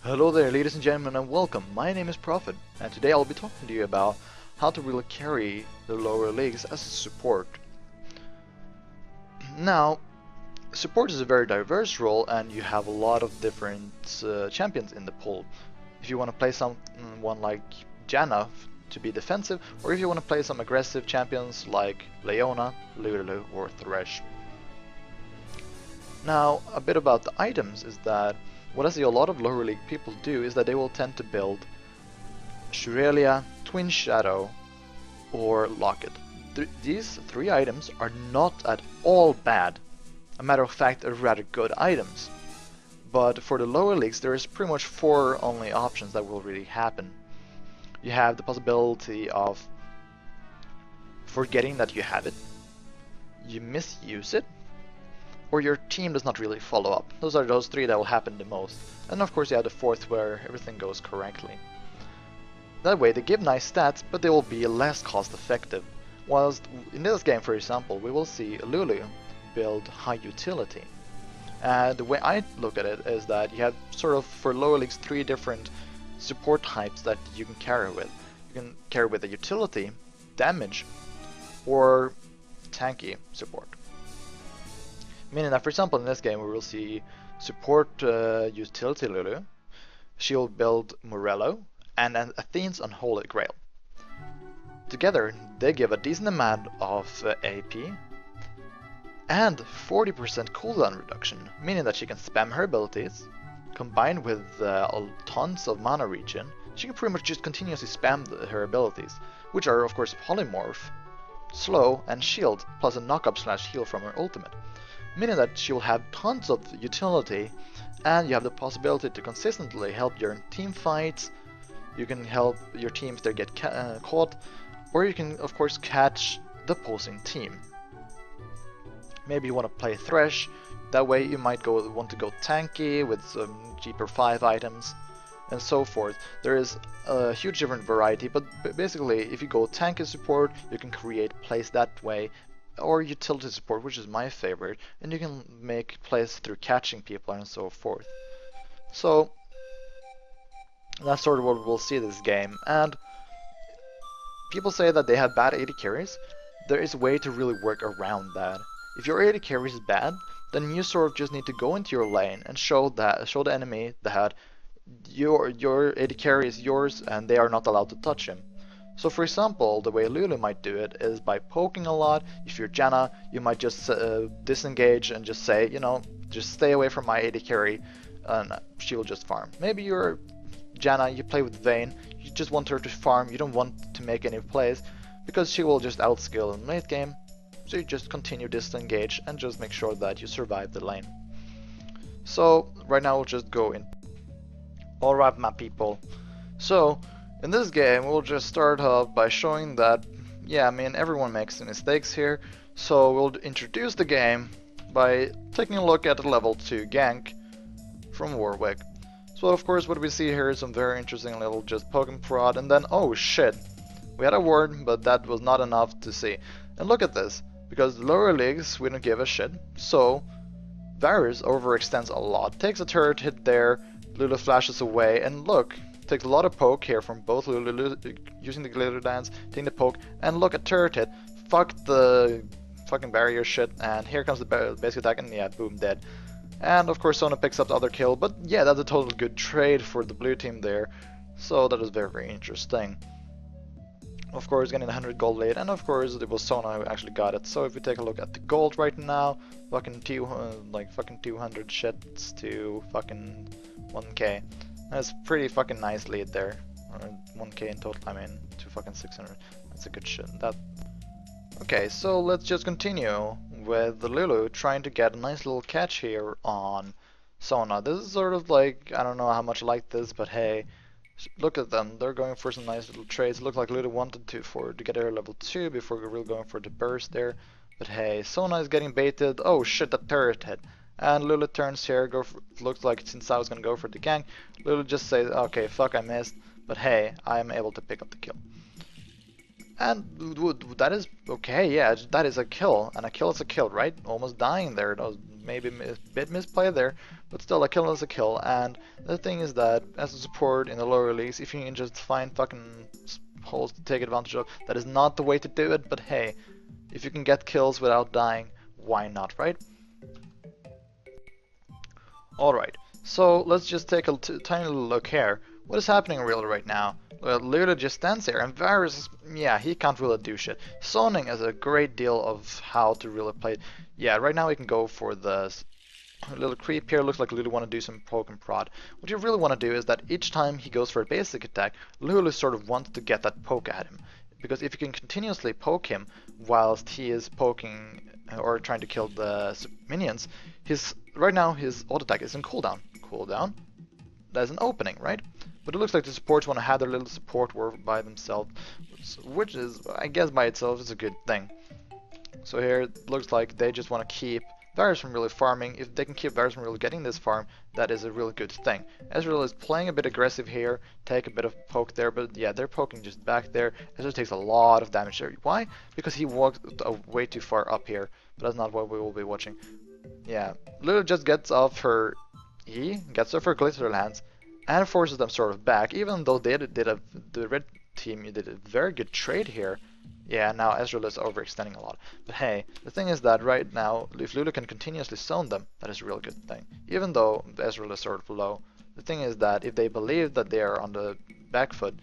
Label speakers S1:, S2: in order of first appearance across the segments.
S1: Hello there, ladies and gentlemen, and welcome. My name is Prophet, and today I'll be talking to you about how to really carry the lower leagues as a support. Now, support is a very diverse role, and you have a lot of different champions in the pool. If you want to play someone like Janna to be defensive, or if you want to play some aggressive champions like Leona, LuLu, or Thresh. Now, a bit about the items is that what I see a lot of lower league people do is that they will tend to build Shurelia, Twin Shadow, or Locket. These three items are not at all bad. A matter of fact, they're rather good items. But for the lower leagues, there is pretty much four only options that will really happen. You have the possibility of forgetting that you have it, you misuse it, or your team does not really follow up. Those are those three that will happen the most. And of course you have the fourth where everything goes correctly. That way they give nice stats, but they will be less cost effective. Whilst in this game, for example, we will see LuLu build high utility. And the way I look at it is that you have sort of for lower leagues three different support types that you can carry with. You can carry with a utility, damage, or tanky support. Meaning that, for example, in this game we will see support utility LuLu, she'll build Morello, and an Athene's Unholy Grail. Together, they give a decent amount of AP and 40% cooldown reduction, meaning that she can spam her abilities, combined with tons of mana regen. She can pretty much just continuously spam her abilities, which are of course Polymorph, Slow, and Shield, plus a knock-up/heal from her ultimate. Meaning that she will have tons of utility, and you have the possibility to consistently help your team fights. You can help your team if they get caught, or you can of course catch the opposing team. Maybe you want to play Thresh, that way you might want to go tanky with some cheaper 5 items, and so forth. There is a huge different variety, but basically if you go tanky support, you can create plays that way, or utility support, which is my favorite, and you can make plays through catching people and so forth. So that's sort of what we'll see this game, and people say that they have bad AD carries. There is a way to really work around that. If your AD carry is bad, then you sort of just need to go into your lane and show the enemy that your AD carry is yours and they are not allowed to touch him. So for example, the way LuLu might do it is by poking a lot. If you're Janna, you might just disengage and just say, you know, just stay away from my AD carry, and she will just farm. Maybe you're Janna, you play with Vayne, you just want her to farm, you don't want to make any plays, because she will just outskill in late game, so you just continue disengage and just make sure that you survive the lane. So right now we'll just go in. Alright my people, so in this game, we'll just start off by showing that, yeah, I mean, everyone makes mistakes here, so we'll introduce the game by taking a look at the level 2 gank from Warwick. So of course what we see here is some very interesting little just poke and prod, and then, oh shit, we had a ward, but that was not enough to see. And look at this, because the lower leagues, we don't give a shit, so Varus overextends a lot, takes a turret hit there, LuLu flashes away, and look, takes a lot of poke here from both LuLu using the glitter dance, taking the poke, and look at turret hit, fuck the fucking barrier shit, and here comes the basic attack, and yeah, boom, dead. And of course Sona picks up the other kill, but yeah, that's a total good trade for the blue team there, so that is very interesting. Of course getting 100 gold late, and of course it was Sona who actually got it. So if we take a look at the gold right now, fucking 200 shits to fucking 1k. That's pretty fucking nice lead there. 1k in total, I mean, to fucking 600. That's a good shit. Okay, so let's just continue with the LuLu trying to get a nice little catch here on Sona. This is sort of like, I don't know how much I like this, but hey, look at them. They're going for some nice little trades. It looked like LuLu wanted to get her level 2 before really going for the burst there. But hey, Sona is getting baited. Oh shit, that turret hit. And LuLu turns here, looks like since I was gonna go for the gank, LuLu just says, okay, fuck, I missed, but hey, I am able to pick up the kill. And that is okay, yeah, that is a kill, and a kill is a kill, right? Almost dying there, that was maybe a bit misplay there, but still a kill is a kill. And the thing is that as a support in the lower leagues, if you can just find fucking holes to take advantage of, that is not the way to do it. But hey, if you can get kills without dying, why not, right? Alright, so let's just take a tiny little look here. What is happening really right now? Well, LuLu just stands here, and Varus, yeah, he can't really do shit. Zoning is a great deal of how to really play it. Yeah, right now we can go for the little creep here. Looks like LuLu want to do some poke and prod. What you really want to do is that each time he goes for a basic attack, LuLu sort of wants to get that poke at him. Because if you can continuously poke him whilst he is poking or trying to kill the minions, right now his auto attack is in cooldown. Cooldown? That's an opening, right? But it looks like the supports want to have their little support work by themselves, which is, I guess by itself, is a good thing. So here it looks like they just want to keep Varus from really farming. If they can keep Varus from really getting this farm, that is a really good thing. Ezreal is playing a bit aggressive here, take a bit of poke there, but yeah, they're poking just back there. Ezreal takes a lot of damage there. Why? Because he walked way too far up here, but that's not what we will be watching. Yeah, LuLu just gets off her E, gets off her glitter lands, and forces them sort of back, even though the red team did a very good trade here. Yeah, now Ezreal is overextending a lot. But hey, the thing is that right now, if LuLu can continuously zone them, that is a real good thing. Even though Ezreal is sort of low, the thing is that if they believe that they are on the back foot,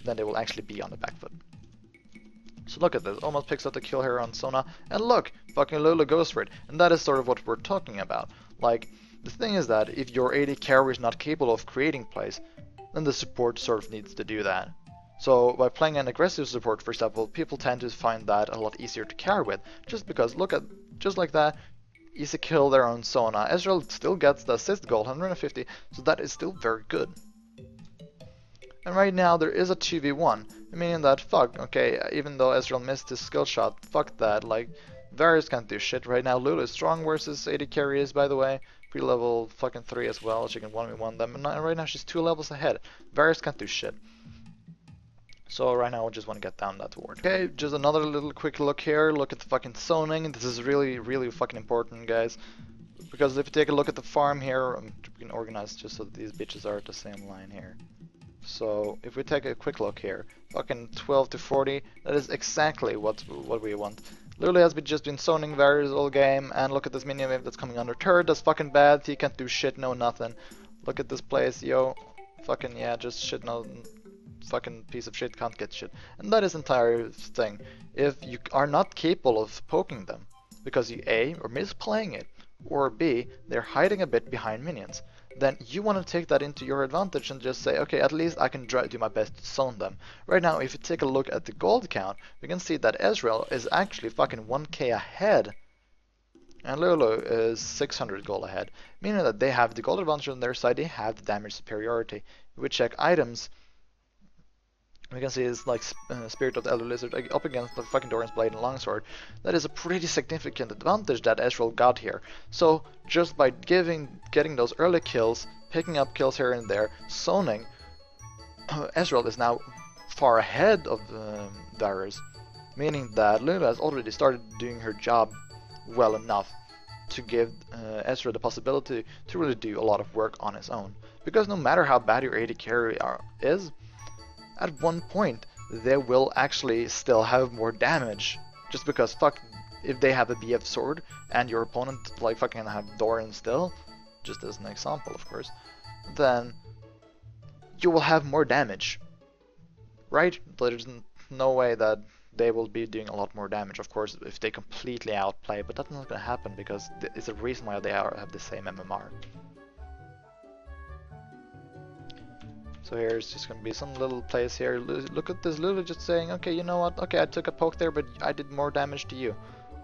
S1: then they will actually be on the back foot. So look at this, almost picks up the kill here on Sona, and look, fucking LuLu goes for it. And that is sort of what we're talking about. Like, the thing is that if your AD carry is not capable of creating plays, then the support sort of needs to do that. So by playing an aggressive support, for example, people tend to find that a lot easier to carry with, just because look at, just like that, easy kill there on Sona. Ezreal still gets the assist goal, 150, so that is still very good. And right now there is a 2v1, meaning that fuck, okay, even though Ezreal missed his skill shot, fuck that, like, Varus can't do shit right now. LuLu is strong versus AD carry is, by the way, pre-level fucking 3 as well, she can 1v1 them, and right now she's 2 levels ahead. Varus can't do shit. So right now I just want to get down that ward. Okay, just another little quick look here, look at the fucking zoning. This is really, really fucking important, guys. Because if you take a look at the farm here, we can organize just so that these bitches are at the same line here. So if we take a quick look here, fucking 12 to 40, that is exactly what we want. LuLu has just been zoning Varus all game, and look at this minion wave that's coming under turret, that's fucking bad, he can't do shit, no nothing. Look at this place, yo, fucking yeah, just shit, no fucking piece of shit can't get shit. And that is the entire thing. If you are not capable of poking them, because you A, are misplaying it, or B, they're hiding a bit behind minions, then you want to take that into your advantage and just say, okay, at least I can do my best to zone them. Right now, if you take a look at the gold count, we can see that Ezreal is actually fucking 1k ahead, and LuLu is 600 gold ahead, meaning that they have the gold advantage on their side, they have the damage superiority. If we check items, we can see it's like Spirit of the Elder Lizard up against the fucking Doran's Blade and Longsword. That is a pretty significant advantage that Ezreal got here. So just by getting those early kills, picking up kills here and there, zoning, Ezreal is now far ahead of Varus, meaning that LuLu has already started doing her job well enough to give Ezreal the possibility to really do a lot of work on his own. Because no matter how bad your AD carry is, at one point they will actually still have more damage, just because fuck, if they have a BF sword and your opponent like fucking have Doran still, just as an example of course, then you will have more damage, right? There's no way that they will be doing a lot more damage, of course, if they completely outplay, but that's not gonna happen because it's a reason why they have the same MMR. So here's just gonna be some little plays here. Look at this LuLu just saying, okay, you know what, okay, I took a poke there, but I did more damage to you.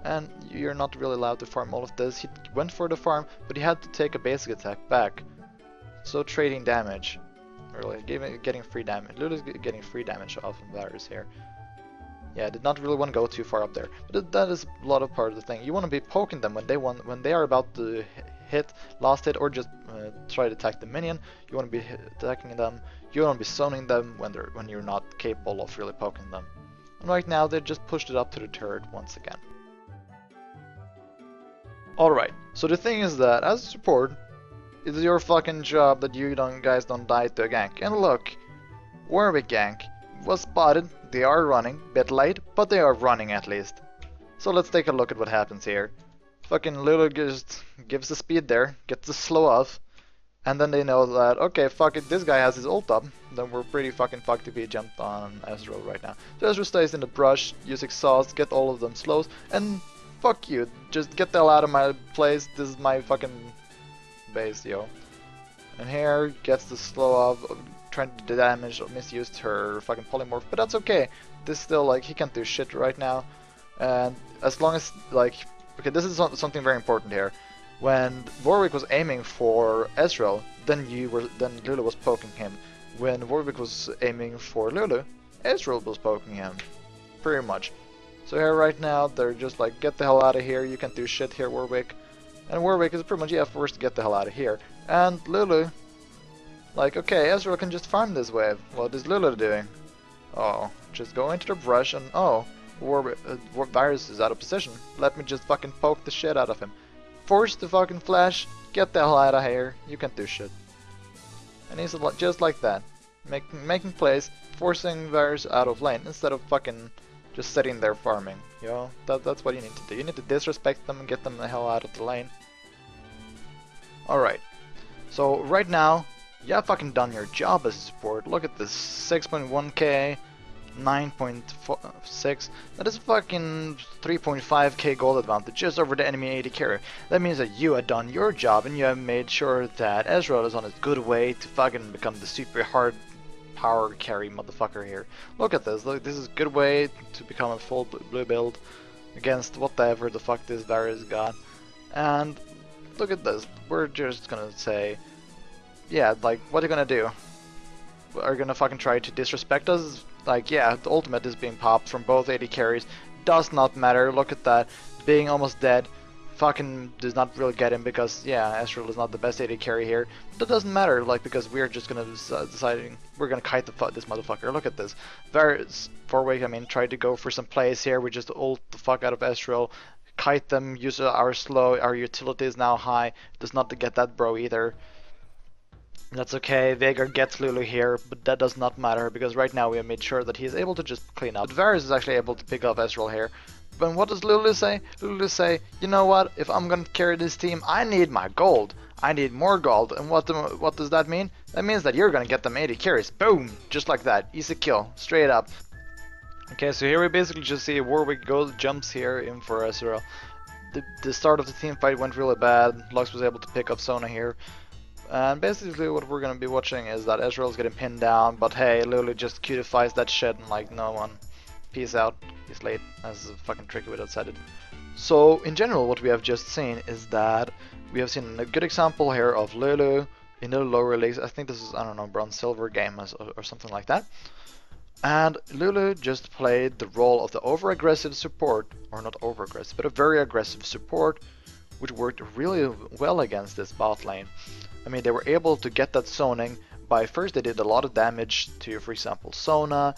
S1: And you're not really allowed to farm all of this. He went for the farm, but he had to take a basic attack back. So trading damage, really, getting free damage. LuLu's getting free damage off of Varus here. Yeah, I did not really want to go too far up there, but that is a lot of part of the thing. You want to be poking them when they are about to hit, last hit, or just try to attack the minion. You want to be attacking them. You want to be zoning them when you're not capable of really poking them. And right now they just pushed it up to the turret once again. Alright, So the thing is that as a support, it's your fucking job that you guys don't die to a gank. And look, Warwick gank was spotted. They are running, bit late, but they are running at least. So let's take a look at what happens here. Fucking LuLu just gives the speed there, gets the slow off, and then they know that, okay, fuck it, this guy has his ult up, then we're pretty fucking fucked if he jumped on Ezreal right now. So Ezreal stays in the brush, use exhaust, get all of them slows, and fuck you, just get the hell out of my place, this is my fucking base, yo. And here, gets the slow off, trying to damage, misused her fucking polymorph, but that's okay. This still, like, he can't do shit right now. And as long as, like, okay, this is something very important here. When Warwick was aiming for Ezreal, then LuLu was poking him. When Warwick was aiming for LuLu, Ezreal was poking him. Pretty much. So here right now, they're just like, get the hell out of here, you can't do shit here, Warwick. And Warwick is pretty much, yeah, forced to get the hell out of here. And LuLu, like, okay, Ezreal can just farm this wave. What is LuLu doing? Oh, just go into the brush and, oh, Varus is out of position. Let me just fucking poke the shit out of him. Force the fucking flash, get the hell out of here, you can't do shit. And he's just like that. Making plays, forcing Varus out of lane instead of fucking just sitting there farming. You know, that's what you need to do. You need to disrespect them and get them the hell out of the lane. Alright. So right now, you have fucking done your job as a support. Look at this, 6.1k. 9.6, that is fucking 3.5k gold advantage just over the enemy AD carry. That means that you have done your job and you have made sure that Ezreal is on a good way to fucking become the super hard power carry motherfucker here. Look at this, look, this is a good way to become a full blue build against whatever the fuck this Varus got. And look at this, we're just gonna say, yeah, like, what are you gonna do? Are you gonna fucking try to disrespect us? Like, yeah, the ultimate is being popped from both AD carries. Does not matter. Look at that. Being almost dead. Fucking does not really get him because, yeah, Ezreal is not the best AD carry here. That doesn't matter, like, because we're just gonna deciding we're gonna kite this motherfucker. Look at this. Varus, Warwick, I mean, tried to go for some plays here. We just ult the fuck out of Ezreal. Kite them, use our slow, our utility is now high. Does not get that bro either. That's okay, Veigar gets LuLu here, but that does not matter, because right now we have made sure that he is able to just clean up. But Varus is actually able to pick up Ezreal here. But what does LuLu say? LuLu say, you know what, if I'm gonna carry this team, I need my gold. I need more gold, and what does that mean? That means that you're gonna get them 80 carries. Boom! Just like that, easy kill, straight up. Okay, so here we basically just see Warwick jumps here in for Ezreal. The start of the team fight went really bad, Lux was able to pick up Sona here. And basically what we're gonna be watching is that Ezreal's getting pinned down, but hey, LuLu just cutifies that shit and like, no one. Peace out. He's late. That's a fucking tricky way to said it. So, in general, what we have just seen is that we have seen a good example here of LuLu in the lower leagues. I think this is, I don't know, bronze silver game or something like that. And LuLu just played the role of the over-aggressive support, or not over-aggressive, but a very aggressive support, which worked really well against this bot lane. I mean, they were able to get that zoning by first they did a lot of damage to, for example, Sona,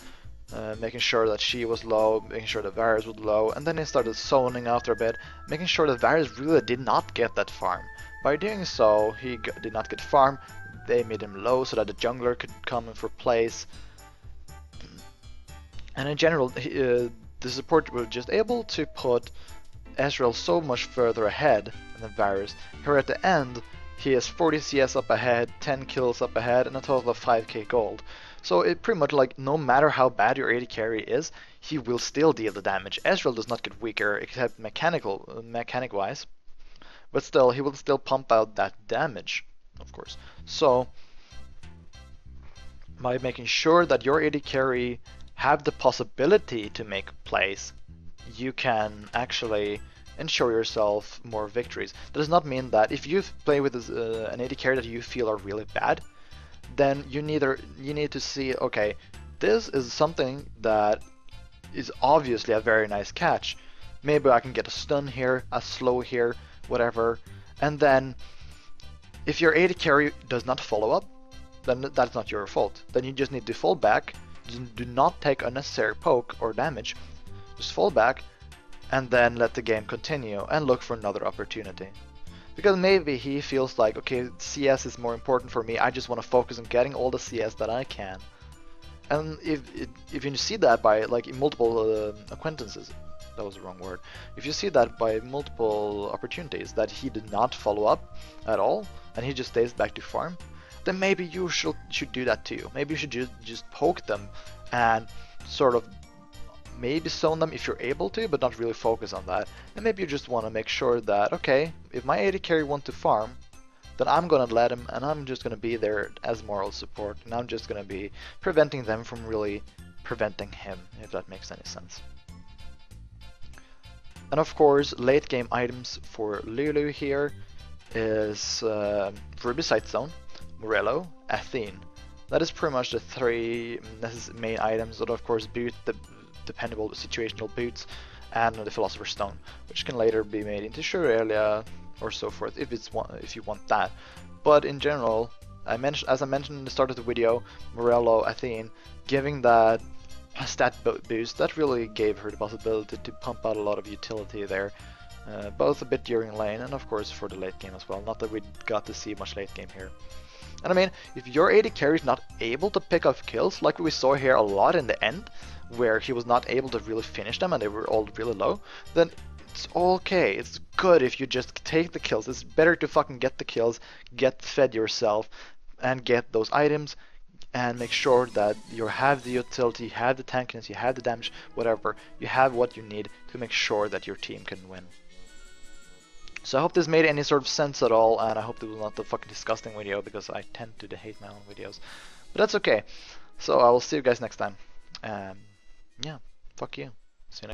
S1: making sure that she was low, making sure that Varus was low, and then they started zoning after a bit, making sure that Varus really did not get that farm. By doing so, he did not get farm, they made him low so that the jungler could come in for plays. And in general, the support was just able to put Ezreal so much further ahead than Varus. Here at the end, he is 40 CS up ahead, 10 kills up ahead, and a total of 5k gold. So it pretty much like, no matter how bad your AD carry is, he will still deal the damage. Ezreal does not get weaker, except mechanic wise, but still, he will still pump out that damage, of course. So, by making sure that your AD carry have the possibility to make plays, you can actually ensure yourself more victories. That does not mean that if you play with an AD carry that you feel are really bad, then you need to see, okay, this is something that is obviously a very nice catch. Maybe I can get a stun here, a slow here, whatever. And then if your AD carry does not follow up, then that's not your fault. Then you just need to fall back, do not take unnecessary poke or damage, just fall back, and then let the game continue and look for another opportunity. Because maybe he feels like, okay, CS is more important for me, I just want to focus on getting all the CS that I can. And if you see that by like multiple acquaintances, that was the wrong word. If you see that by multiple opportunities that he did not follow up at all, and he just stays back to farm, then maybe you should do that too. Maybe you should just poke them and sort of maybe zone them if you're able to, but not really focus on that. And maybe you just want to make sure that, okay, if my AD carry want to farm, then I'm gonna let him, and I'm just gonna be there as moral support, and I'm just gonna be preventing them from really preventing him, if that makes any sense. And of course, late game items for LuLu here is Ruby Sight Zone, Morello, Athene. That is pretty much the three main items, but of course boot, the dependable situational boots, and the Philosopher's Stone, which can later be made into Shurelia or so forth if you want that. But in general, as I mentioned in the start of the video, Morello, Athene, giving that stat boost, that really gave her the possibility to pump out a lot of utility there, both a bit during lane and of course for the late game as well. Not that we got to see much late game here. And I mean, if your AD carry is not able to pick up kills, like we saw here a lot in the end, where he was not able to really finish them and they were all really low, then it's okay. It's good if you just take the kills. It's better to fucking get the kills, get fed yourself, and get those items, and make sure that you have the utility, you have the tankiness, you have the damage, whatever. You have what you need to make sure that your team can win. So I hope this made any sort of sense at all, and I hope this was not a fucking disgusting video, because I tend to hate my own videos. But that's okay. So I will see you guys next time. Yeah, fuck you. See you next time.